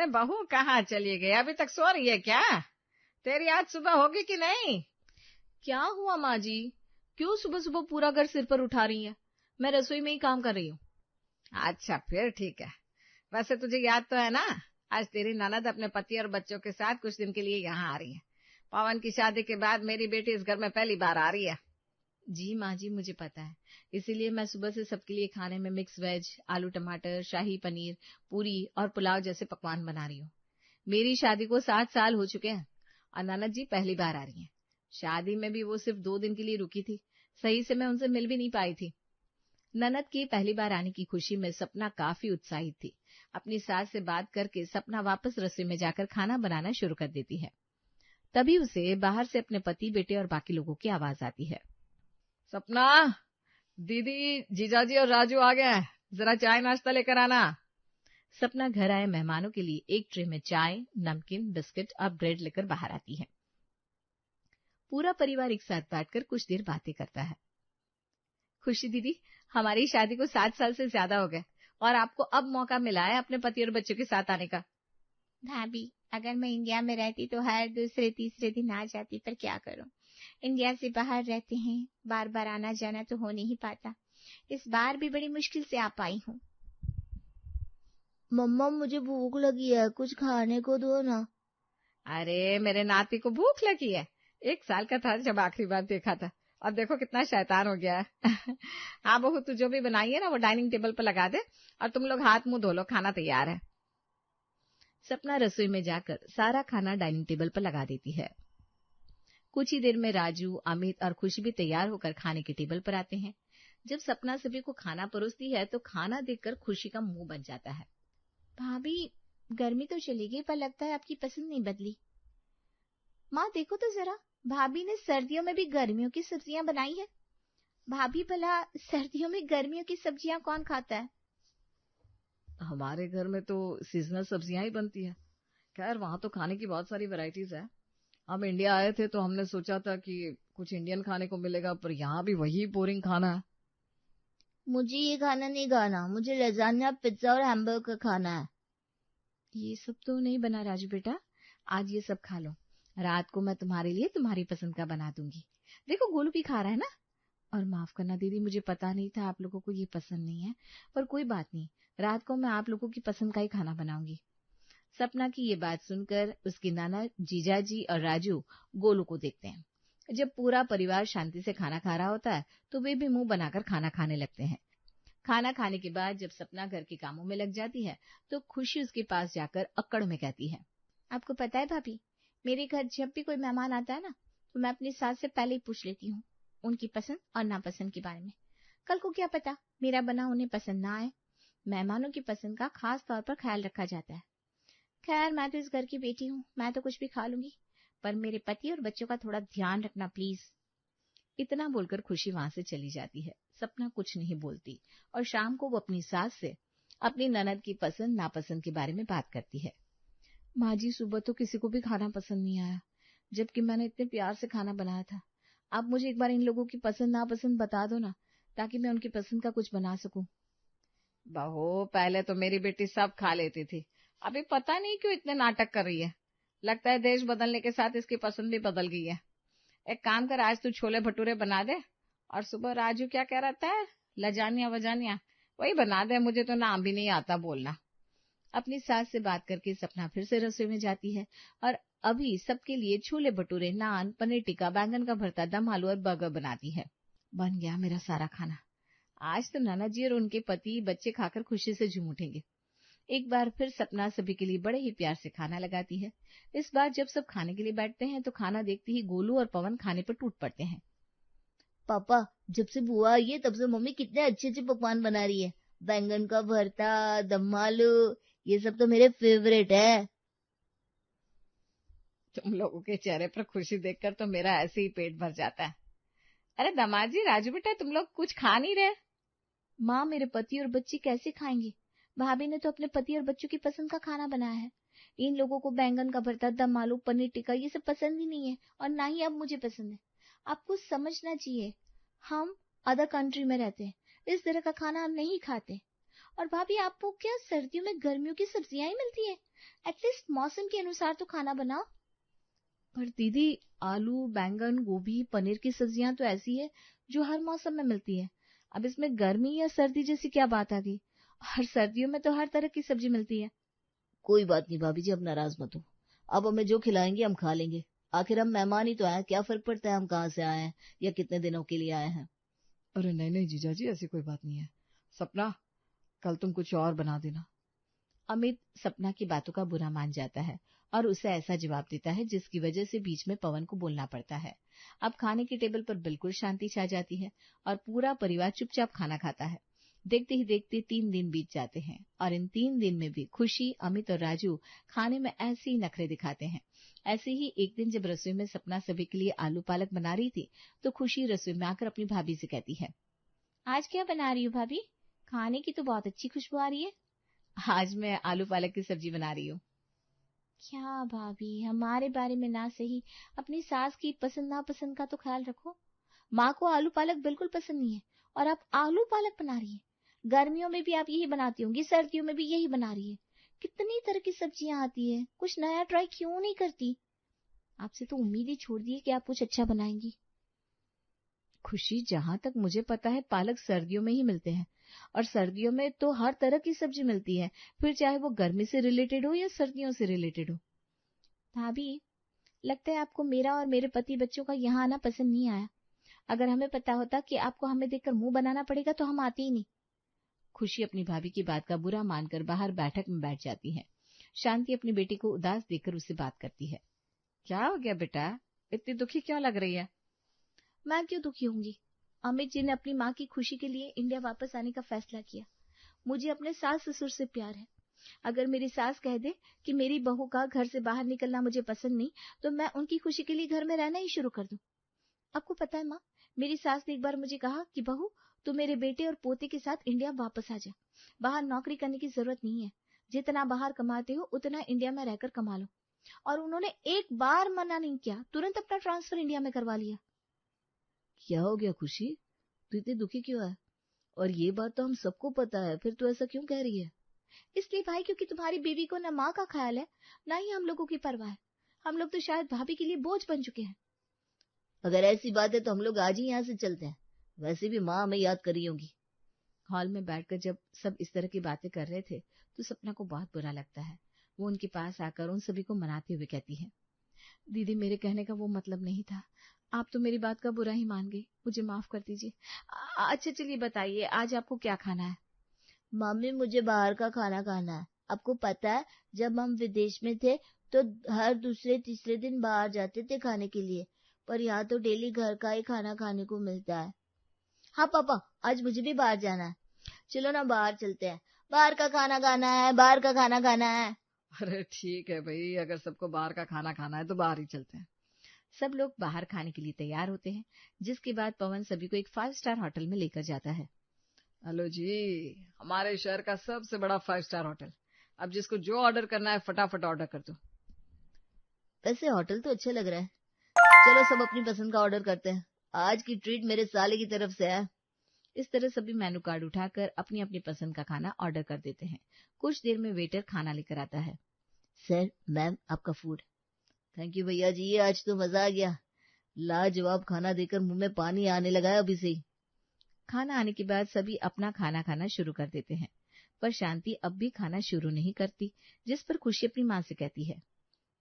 अरे बहू कहाँ चली गई? अभी तक सो रही है क्या? तेरी आज सुबह होगी कि नहीं? क्या हुआ माँ जी? क्यों सुबह सुबह पूरा घर सिर पर उठा रही है? मैं रसोई में ही काम कर रही हूँ। अच्छा फिर ठीक है। वैसे तुझे याद तो है ना, आज तेरी ननद अपने पति और बच्चों के साथ कुछ दिन के लिए यहाँ आ रही है। पवन की शादी के बाद मेरी बेटी इस घर में पहली बार आ रही है। जी माँ जी, मुझे पता है। इसीलिए मैं सुबह से सबके लिए खाने में मिक्स वेज, आलू टमाटर, शाही पनीर, पूरी और पुलाव जैसे पकवान बना रही हूँ। मेरी शादी को 7 साल हो चुके हैं और ननद जी पहली बार आ रही हैं। शादी में भी वो सिर्फ 2 दिन के लिए रुकी थी। सही से मैं उनसे मिल भी नहीं पाई थी। ननद की पहली बार आने की खुशी में सपना काफी उत्साहित थी। अपनी सास से बात करके सपना वापस रसोई में जाकर खाना बनाना शुरू कर देती है। तभी उसे बाहर से अपने पति, बेटे और बाकी लोगों की आवाज आती है। सपना, दीदी, जीजाजी और राजू आ गए हैं, जरा चाय नाश्ता लेकर आना। सपना घर आए मेहमानों के लिए एक ट्रे में चाय, नमकीन, बिस्किट और ब्रेड लेकर बाहर आती है। पूरा परिवार एक साथ बैठकर कुछ देर बातें करता है। खुशी दीदी, हमारी शादी को 7 साल से ज्यादा हो गए और आपको अब मौका मिला है अपने पति और बच्चों के साथ आने का। भाभी, अगर मैं इंडिया में रहती तो हर दूसरे तीसरे दिन आ जाती, पर क्या करूं, इंडिया से बाहर रहते हैं, बार बार आना जाना तो हो नहीं पाता। इस बार भी बड़ी मुश्किल से आ पाई हूँ। मम्मा, मुझे भूख लगी है, कुछ खाने को दो ना। अरे मेरे नाती को भूख लगी है? 1 साल का था जब आखिरी बार देखा था, और देखो कितना शैतान हो गया है। हाँ बहू, तू जो भी बनाई है ना वो डाइनिंग टेबल पर लगा दे, और तुम लोग हाथ मुंह धो लो, खाना तैयार है। सपना रसोई में जाकर सारा खाना डाइनिंग टेबल पर लगा देती है। कुछ ही देर में राजू, अमित और खुशी भी तैयार होकर खाने के टेबल पर आते हैं। जब सपना सभी को खाना परोसती है तो खाना देखकर खुशी का मुंह बन जाता है। भाभी, गर्मी तो चली गई, पर लगता है आपकी पसंद नहीं बदली। माँ देखो तो जरा, भाभी ने सर्दियों में भी गर्मियों की सब्जियां बनाई है। भाभी, भला सर्दियों में गर्मियों की सब्जियां कौन खाता है? हमारे घर में तो सीजनल सब्जियां ही बनती है। खैर वहां तो खाने की बहुत सारी वैरायटीज है। हम इंडिया आए थे तो हमने सोचा था कि कुछ इंडियन खाने को मिलेगा, पर यहाँ भी वही बोरिंग खाना है। मुझे ये खाना नहीं खाना, मुझे लजानिया, पिज्जा और हैमबर्गर खाना है। ये सब तो नहीं बना राजू बेटा, आज ये सब खा लो। रात को मैं तुम्हारे लिए तुम्हारी पसंद का बना दूंगी। देखो गोलू भी खा रहा है ना। और माफ करना दीदी, मुझे पता नहीं था आप लोगों को ये पसंद नहीं है, पर कोई बात नहीं, रात को मैं आप लोगों की पसंद का ही खाना बनाऊंगी। सपना की ये बात सुनकर उसकी नाना, जीजाजी और राजू गोलू को देखते हैं। जब पूरा परिवार शांति से खाना खा रहा होता है तो वे भी मुंह बनाकर खाना खाने लगते हैं। खाना खाने के बाद जब सपना घर के कामों में लग जाती है तो खुशी उसके पास जाकर अक्कड़ में कहती है। आपको पता है भाभी, मेरे घर जब भी कोई मेहमान आता है ना, तो मैं अपनी सास से पहले ही पूछ लेती हूँ उनकी पसंद और नापसंद के बारे में। कल को क्या पता मेरा बना उन्हें पसंद ना आए। मेहमानों की पसंद का खास तौर पर ख्याल रखा जाता है। खैर, मैं तो इस घर की बेटी हूँ, मैं तो कुछ भी खा लूंगी, पर मेरे पति और बच्चों का थोड़ा ध्यान रखना प्लीज। इतना बोलकर खुशी वहां से चली जाती है। सपना कुछ नहीं बोलती और शाम को वो अपनी सास से अपनी ननद की पसंद नापसंद के बारे में बात करती है। माँ जी, सुबह तो किसी को भी खाना पसंद नहीं आया, जबकि मैंने इतने प्यार से खाना बनाया था। आप मुझे एक बार इन लोगों की पसंद नापसंद बता दो ना, ताकि मैं उनकी पसंद का कुछ बना सकूं। बहू, पहले तो मेरी बेटी सब खा लेती थी, अभी पता नहीं क्यों इतने नाटक कर रही है। लगता है देश बदलने के साथ इसकी पसंद भी बदल गई है। एक काम कर, आज तू छोले भटूरे बना दे, और सुबह राजू क्या कह रहा था, लजानिया वजानिया, वही बना दे। मुझे तो नाम भी नहीं आता बोलना। अपनी सास से बात करके सपना फिर से रसोई में जाती है और अभी सबके लिए छोले भटूरे, नान, पनीर टिक्का, बैंगन का भरता, दम आलू और बर्गर बनाती है। बन गया मेरा सारा खाना। आज तो नाना जी और उनके पति, बच्चे खाकर खुशी से झूम उठेंगे। एक बार फिर सपना सभी के लिए बड़े ही प्यार से खाना लगाती है। इस बार जब सब खाने के लिए बैठते हैं तो खाना देखते ही गोलू और पवन खाने पर टूट पड़ते हैं। पापा, जब से बुआ आई है तब से मम्मी कितने अच्छे अच्छे पकवान बना रही है। बैंगन का भरता, दम आलू, ये सब तो मेरे फेवरेट है। तुम लोगों के चेहरे पर खुशी देखकर तो मेरा ऐसे ही पेट भर जाता है। अरे दामाजी, राजू बेटा, तुम लोग कुछ खा नहीं रहे? माँ, मेरे पति और बच्चे कैसे खाएंगे? भाभी ने तो अपने पति और बच्चों की पसंद का खाना बनाया है। इन लोगों को बैंगन का भरता, दम आलू, पनीर टिक्का ये सब पसंद ही नहीं है, और ना ही अब मुझे पसंद है। आपको समझना चाहिए, हम अदर कंट्री में रहते हैं, इस तरह का खाना हम नहीं खाते। और भाभी आपको क्या सर्दियों में गर्मियों की सब्जियां ही मिलती है? एटलीस्ट मौसम के अनुसार तो खाना बनाओ। पर दीदी, आलू, बैंगन, गोभी, पनीर की सब्जियां तो ऐसी है जो हर मौसम में मिलती है। अब इसमें गर्मी या सर्दी जैसी क्या बात आ गई? हर सर्दियों में तो हर तरह की सब्जी मिलती है। कोई बात नहीं भाभी जी, अब नाराज मत हो। अब हमें जो खिलाएंगे हम खा लेंगे। आखिर हम मेहमान ही तो आए, क्या फर्क पड़ता है हम कहाँ से आए हैं या कितने दिनों के लिए आए हैं। अरे नहीं नहीं जीजा जी, ऐसी कोई बात नहीं है। सपना, कल तुम कुछ और बना देना। अमित सपना की बातों का बुरा मान जाता है और उसे ऐसा जवाब देता है जिसकी वजह से बीच में पवन को बोलना पड़ता है। अब खाने की टेबल पर बिल्कुल शांति छा जाती है और पूरा परिवार चुपचाप खाना खाता है। देखते ही देखते 3 दिन बीत जाते हैं और इन 3 दिन में भी खुशी, अमित और राजू खाने में ऐसे ही नखरे दिखाते हैं। ऐसे ही एक दिन जब रसोई में सपना सभी के लिए आलू पालक बना रही थी तो खुशी रसोई में आकर अपनी भाभी से कहती है, आज क्या बना रही हो भाभी? खाने की तो बहुत अच्छी खुशबू आ रही है। आज मैं आलू पालक की सब्जी बना रही हूँ। क्या भाभी, हमारे बारे में ना सही अपनी सास की पसंद नापसंद का तो ख्याल रखो। माँ को आलू पालक बिल्कुल पसंद नहीं है और आप आलू पालक बना रही है। गर्मियों में भी आप यही बनाती होंगी, सर्दियों में भी यही बना रही है। कितनी तरह की सब्जियां आती है, कुछ नया ट्राई क्यों नहीं करती? आपसे तो उम्मीद ही छोड़ दी है कि आप कुछ अच्छा बनाएंगी। खुशी, जहां तक मुझे पता है पालक सर्दियों में ही मिलते हैं और सर्दियों में तो हर तरह की सब्जी मिलती है, फिर चाहे वो गर्मी से रिलेटेड हो या सर्दियों से रिलेटेड हो। भाभी, लगता है आपको मेरा और मेरे पति बच्चों का यहाँ आना पसंद नहीं आया। अगर हमें पता होता कि आपको हमें देखकर मुंह बनाना पड़ेगा तो हम आते ही नहीं। खुशी अपनी भाभी की बात का बुरा मानकर बाहर बैठक में बैठ जाती है। शांति अपनी बेटी को उदास देखकर उससे बात करती है। क्या हो गया बेटा, इतनी दुखी क्यों लग रही है? मैं क्यों दुखी होंगी? अमित जी ने अपनी माँ की खुशी के लिए इंडिया वापस आने का फैसला किया। मुझे अपने सास ससुर से प्यार है। अगर मेरी सास कह दे कि मेरी बहू का घर से बाहर निकलना मुझे पसंद नहीं, तो मैं उनकी खुशी के लिए घर में रहना ही शुरू कर दूं। आपको पता है माँ, मेरी सास ने एक बार मुझे कहा कि बहू, तू मेरे बेटे और पोते के साथ इंडिया वापस आ जा। बाहर नौकरी करने की जरूरत नहीं है। जितना बाहर कमाते हो उतना इंडिया में रहकर कमा लो। और उन्होंने एक बार मना नहीं किया, तुरंत अपना ट्रांसफर इंडिया में करवा लिया। क्या हो गया खुशी, तू इतनी दुखी क्यों है? और ये बात तो हम सबको पता है, फिर तू ऐसा क्यों कह रही है? इसलिए भाई, क्योंकि तुम्हारी बेबी को न माँ का ख्याल है, न ही हम लोगों की परवाह है। हम लोग तो शायद भाभी के लिए बोझ बन चुके हैं। अगर ऐसी बात है तो हम लोग आज ही यहाँ से चलते हैं। वैसे भी माँ हमें याद कर रही होगी। हॉल में बैठकर जब सब इस तरह की बातें कर रहे थे तो सपना को बहुत बुरा लगता है। वो उनके पास आकर उन सभी को मनाते हुए कहती है, दीदी, मेरे कहने का वो मतलब नहीं था। आप तो मेरी बात का बुरा ही मान गई, मुझे माफ कर दीजिए। अच्छा चलिए बताइए, आज आपको क्या खाना है? मम्मी, मुझे बाहर का खाना खाना है। आपको पता है, जब हम विदेश में थे तो हर दूसरे तीसरे दिन बाहर जाते थे खाने के लिए, पर यहाँ तो डेली घर का ही खाना खाने को मिलता है। हाँ पापा, आज मुझे भी बाहर जाना है। चलो ना बाहर चलते हैं। बाहर का खाना खाना है, बाहर का खाना खाना है। अरे ठीक है भाई, अगर सबको बाहर का खाना खाना है तो बाहर ही चलते हैं। सब लोग बाहर खाने के लिए तैयार होते हैं, जिसके बाद पवन सभी को एक 5 स्टार होटल में लेकर जाता है। हेलो जी, हमारे शहर का सबसे बड़ा 5 स्टार होटल। अब जिसको जो ऑर्डर करना है फटाफट ऑर्डर कर दो। वैसे होटल तो अच्छा लग रहा है। चलो सब अपनी पसंद का ऑर्डर करते हैं। आज की ट्रीट मेरे साले की तरफ से है। इस तरह सभी मेनू कार्ड उठाकर अपनी अपनी पसंद का खाना ऑर्डर कर देते हैं। कुछ देर में वेटर खाना लेकर आता है। सर, मैम, आपका फूड। थैंक यू भैया जी, आज तो मजा आ गया। लाजवाब खाना देकर मुंह में पानी आने लगा है अभी से ही। खाना आने के बाद सभी अपना खाना खाना शुरू कर देते हैं, पर शांति अब भी खाना शुरू नहीं करती, जिस पर खुशी अपनी माँ से कहती है,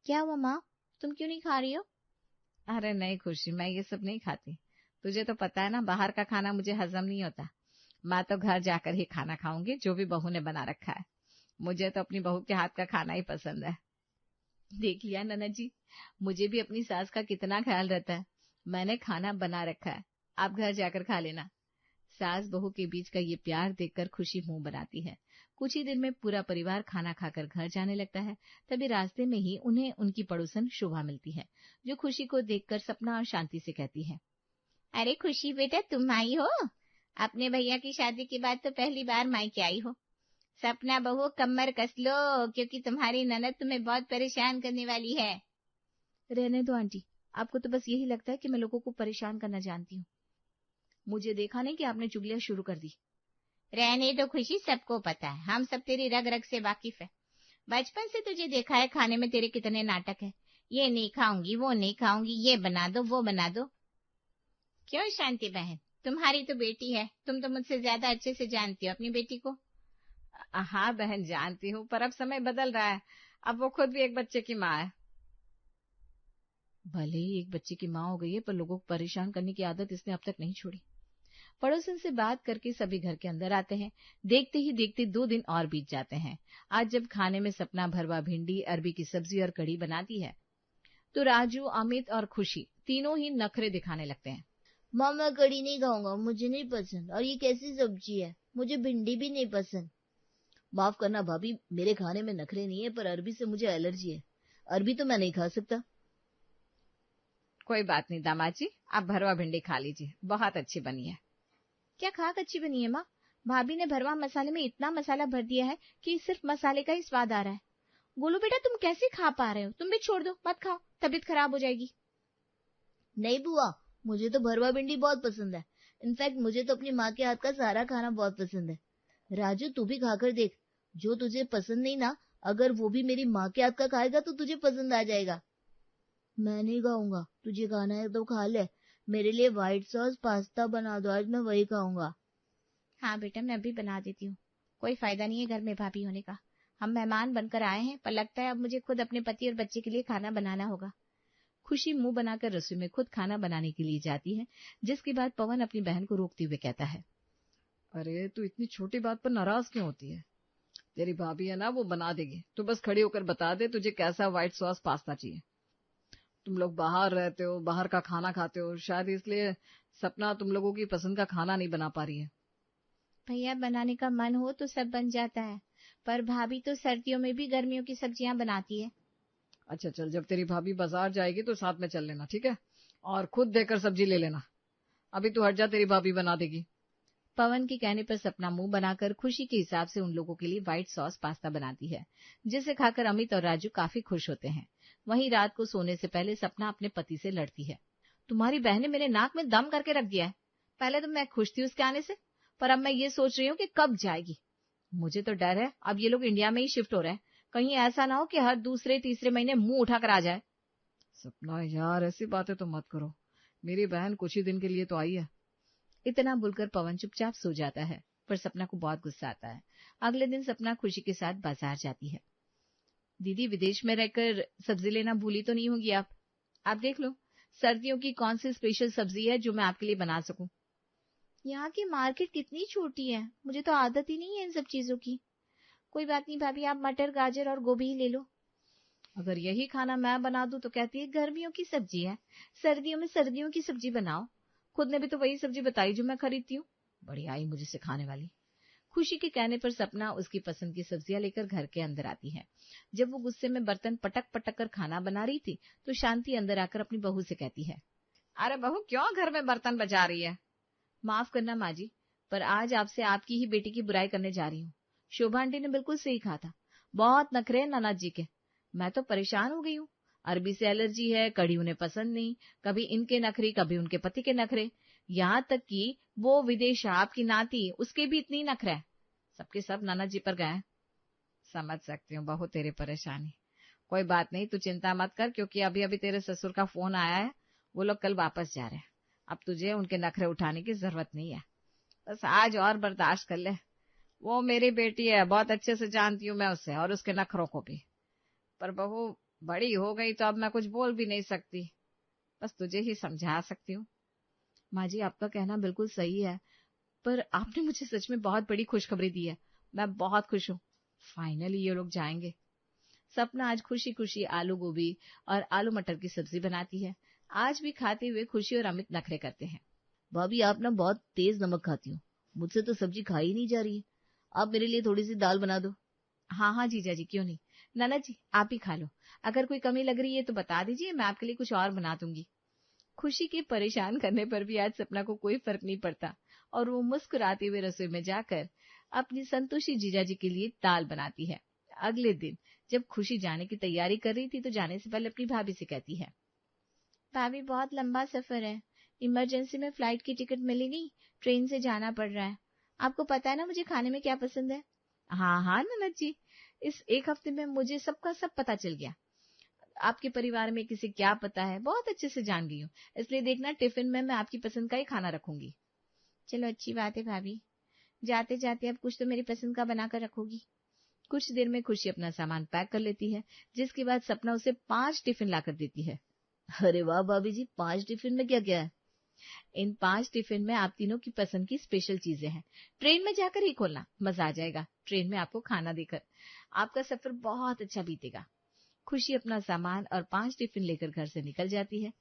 क्या हुआ माँ, तुम क्यों नहीं खा रही हो? अरे नहीं खुशी, मैं ये सब नहीं खाती। तुझे तो पता है ना, बाहर का खाना मुझे हजम नहीं होता। मैं तो घर जाकर ही खाना खाऊंगी, जो भी बहू ने बना रखा है। मुझे तो अपनी बहू के हाथ का खाना ही पसंद है। देख लिया ननद जी, मुझे भी अपनी सास का कितना ख्याल रहता है। मैंने खाना बना रखा है, आप घर जाकर खा लेना। सास बहू के बीच का ये प्यार देखकर खुशी मुंह बनाती है। कुछ ही दिन में पूरा परिवार खाना खाकर घर जाने लगता है। तभी रास्ते में ही उन्हें उनकी पड़ोसन शोभा मिलती है, जो खुशी को देखकर सपना और शांति से कहती है, अरे खुशी बेटा, तुम आई हो? अपने भैया की शादी के बाद तो पहली बार मायके आई हो। सपना बहू, कमर कस लो, क्योंकि तुम्हारी ननद तुम्हें बहुत परेशान करने वाली है। रहने दो आंटी, आपको तो बस यही लगता है कि मैं लोगों को परेशान करना जानती हूँ। मुझे देखा नहीं कि आपने चुगलियां शुरू कर दी। रहने दो खुशी, सबको पता है, हम सब तेरी रग रग से वाकिफ है। बचपन से तुझे देखा है खाने में तेरे कितने नाटक है। ये नहीं खाऊंगी, वो नहीं खाऊंगी, ये बना दो, वो बना दो। क्यों शांति बहन, तुम्हारी तो बेटी है, तुम तो मुझसे ज्यादा अच्छे से जानती हो अपनी बेटी को। हाँ बहन जानती हूँ, पर अब समय बदल रहा है, अब वो खुद भी एक बच्चे की माँ है। भले ही एक बच्चे की माँ हो गई है, पर लोगों को परेशान करने की आदत इसने अब तक नहीं छोड़ी। पड़ोसन से बात करके सभी घर के अंदर आते हैं। देखते ही देखते 2 दिन और बीत जाते हैं। आज जब खाने में सपना भरवा भिंडी, अरबी की सब्जी और कढ़ी बनाती है, तो राजू, अमित और खुशी तीनों ही नखरे दिखाने लगते हैं। माँ मैं कढ़ी नहीं खाऊंगा, मुझे नहीं पसंद, और ये कैसी सब्जी है, मुझे भिंडी भी नहीं पसंद। माफ करना भाभी, मेरे खाने में नखरे नहीं है, पर अरबी से मुझे एलर्जी है, अरबी तो मैं नहीं खा सकता। कोई बात नहीं दामाद जी, आप भरवा भिंडी खा लीजिए, बहुत अच्छी बनी है। क्या खाक अच्छी बनी है माँ? भाभी ने भरवा मसाले में इतना मसाला भर दिया है कि सिर्फ मसाले का ही स्वाद आ रहा है। गोलू बेटा तुम कैसे खा पा रहे हो? तुम भी छोड़ दो, मत खाओ, तबीयत खराब हो जाएगी। नहीं बुआ, मुझे तो भरवा भिंडी बहुत पसंद है। इनफैक्ट मुझे तो अपनी माँ के हाथ का सारा खाना बहुत पसंद है। राजू तू भी खाकर देख, जो तुझे पसंद नहीं ना, अगर वो भी मेरी माँ के हाथ का खाएगा तो तुझे पसंद आ जाएगा। मैं नहीं खाऊंगा, तुझे खाना है तो खा ले। मेरे लिए व्हाइट सॉस पास्ता बना दो, आज मैं वही खाऊंगा। हाँ बेटा मैं भी बना देती हूँ, कोई फायदा नहीं है घर में भाभी होने का। हम मेहमान बनकर आए हैं, पर लगता है अब मुझे खुद अपने पति और बच्चे के लिए खाना बनाना होगा। खुशी मुंह बनाकर रसोई में खुद खाना बनाने के लिए जाती है, जिसके बाद पवन अपनी बहन को रोकते हुए कहता है, अरे तू इतनी छोटी बात पर नाराज क्यों होती है? तेरी भाभी है ना, वो बना देगी, तू बस खड़ी होकर बता दे तुझे कैसा व्हाइट सॉस पास्ता चाहिए। तुम लोग बाहर रहते हो, बाहर का खाना खाते हो, शायद इसलिए सपना तुम लोगों की पसंद का खाना नहीं बना पा रही है। भैया बनाने का मन हो तो सब बन जाता है, पर भाभी तो सर्दियों में भी गर्मियों की सब्जियां बनाती है। अच्छा चल, जब तेरी भाभी बाजार जाएगी तो साथ में चल लेना, ठीक है? और खुद देकर सब्जी ले लेना। अभी तू हट जा, तेरी भाभी बना देगी। पवन के कहने पर सपना मुंह बनाकर खुशी के हिसाब से उन लोगों के लिए व्हाइट सॉस पास्ता बनाती है, जिसे खाकर अमित और राजू काफी खुश होते हैं। वहीं रात को सोने से पहले सपना अपने पति से लड़ती है, तुम्हारी बहन ने मेरे नाक में दम करके रख दिया है। पहले तो मैं खुश थी उसके आने से, पर अब मैं ये सोच रही हूँ कि कब जाएगी। मुझे तो डर है अब ये लोग इंडिया में ही शिफ्ट हो रहे हैं, कहीं ऐसा ना हो कि हर दूसरे तीसरे महीने मुंह उठाकर आ जाए। सपना यार ऐसी बातें तो मत करो, मेरी बहन कुछ ही दिन के लिए तो आई है। इतना बोलकर पवन चुपचाप सो जाता है, पर सपना को बहुत गुस्सा आता है। अगले दिन सपना खुशी के साथ बाजार जाती है। दीदी विदेश में रहकर सब्जी लेना भूली तो नहीं होगी आप देख लो सर्दियों की कौन सी स्पेशल सब्जी है जो मैं आपके लिए बना सकूं। यहाँ की मार्केट कितनी छोटी है, मुझे तो आदत ही नहीं है इन सब चीजों की। कोई बात नहीं भाभी, आप मटर गाजर और गोभी ही ले लो। अगर यही खाना मैं बना दूं तो कहती है गर्मियों की सब्जी है, सर्दियों में सर्दियों की सब्जी बनाओ। खुद ने भी तो वही सब्जी बताई जो मैं खरीदती हूँ, बड़ी आई मुझे सिखाने वाली। खुशी के कहने पर सपना उसकी पसंद की सब्जियां लेकर घर के अंदर आती है। जब वो गुस्से में बर्तन पटक पटक कर खाना बना रही थी तो शांति अंदर आकर अपनी बहू से कहती है, अरे बहू क्यों घर में बर्तन बजा रही है? माफ करना माँ जी, पर आज आपसे आपकी ही बेटी की बुराई करने जा रही हूँ। शोभा आंटी ने बिल्कुल सही कहा था, बहुत नखरे हैं ननद जी के। मैं तो परेशान हो गई हूँ, अरबी से एलर्जी है, कढ़ी उन्हें पसंद नहीं, कभी इनके नखरे कभी उनके पति के नखरे, यहाँ तक कि वो विदेश आपकी नाती उसके भी इतनी नखरा है। सबके सब ननद जी पर गए। समझ सकती हूँ बहू तेरी परेशानी, कोई बात नहीं, तू चिंता मत कर, क्योंकि अभी अभी तेरे ससुर का फोन आया है, वो लोग कल वापस जा रहे हैं। अब तुझे उनके नखरे उठाने की जरूरत नहीं है, बस आज और बर्दाश्त कर ले। वो मेरी बेटी है, बहुत अच्छे से जानती हूँ मैं उसे और उसके नखरों को भी, पर बहू बड़ी हो गई तो अब मैं कुछ बोल भी नहीं सकती, बस तुझे ही समझा सकती हूँ। माँ जी आपका कहना बिल्कुल सही है, पर आपने मुझे सच में बहुत बड़ी खुशखबरी दी है, मैं बहुत खुश हूँ। फाइनली ये लोग जाएंगे। सपना आज खुशी खुशी आलू गोभी और आलू मटर की सब्जी बनाती है। आज भी खाते हुए खुशी और अमित नखरे करते हैं। भाभी आप ना बहुत तेज नमक खाती हो, मुझसे तो सब्जी खाई नहीं जा रही है, आप मेरे लिए थोड़ी सी दाल बना दो। हाँ हाँ जीजा जी, क्यों नहीं। नाना जी आप ही खा लो, अगर कोई कमी लग रही है तो बता दीजिए, मैं आपके लिए कुछ और बना दूंगी। खुशी के परेशान करने पर भी आज सपना को कोई फर्क नहीं पड़ता और वो मुस्कुराते हुए रसोई में जाकर अपनी संतोषी जीजा जी के लिए दाल बनाती है। अगले दिन जब खुशी जाने की तैयारी कर रही थी तो जाने से पहले अपनी भाभी से कहती है, भाभी बहुत लंबा सफर है, इमरजेंसी में फ्लाइट की टिकट मिली नहीं, ट्रेन से जाना पड़ रहा है। आपको पता है ना मुझे खाने में क्या पसंद है? हाँ हाँ ननद जी, इस एक हफ्ते में मुझे सबका सब पता चल गया। आपके परिवार में किसे क्या पता है बहुत अच्छे से जान गई हूँ। इसलिए देखना टिफिन में मैं आपकी पसंद का ही खाना रखूंगी। चलो अच्छी बात है भाभी, जाते जाते अब कुछ तो मेरी पसंद का बनाकर रखोगी। कुछ देर में खुशी अपना सामान पैक कर लेती है, जिसके बाद सपना उसे 5 टिफिन लाकर देती है। अरे वाह भाभी जी, 5 टिफिन में क्या क्या है? इन 5 टिफिन में आप तीनों की पसंद की स्पेशल चीजें हैं। ट्रेन में जाकर ही खोलना, मजा आ जाएगा ट्रेन में आपको खाना देकर। आपका सफर बहुत अच्छा बीतेगा। खुशी अपना सामान और 5 टिफिन लेकर घर से निकल जाती है।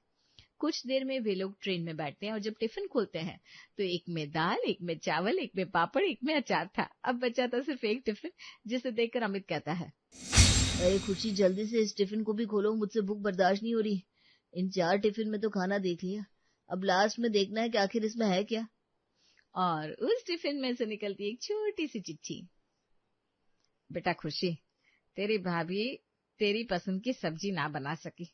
कुछ देर में वे लोग ट्रेन में बैठते हैं और जब टिफिन खोलते हैं तो एक में दाल, एक में चावल, एक में पापड़, एक में अचार था। अब बचा था सिर्फ एक टिफिन, जिसे देखकर अमित कहता है, अरे खुशी, जल्दी से इस टिफिन को भी खोलो, मुझसे भूख बर्दाश्त नहीं हो रही। इन 4 टिफिन में तो खाना देख लिया, अब लास्ट में देखना है कि आखिर इसमें है क्या। और उस टिफिन में से निकलती एक छोटी सी चिट्ठी। बेटा खुशी, तेरी भाभी तेरी पसंद की सब्जी ना बना सकी,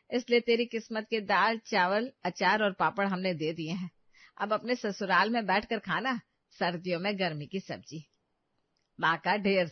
इसलिए तेरी किस्मत के दाल, चावल, अचार और पापड़ हमने दे दिए हैं। अब अपने ससुराल में बैठकर खाना, सर्दियों में गर्मी की सब्जी। माँ का ढेर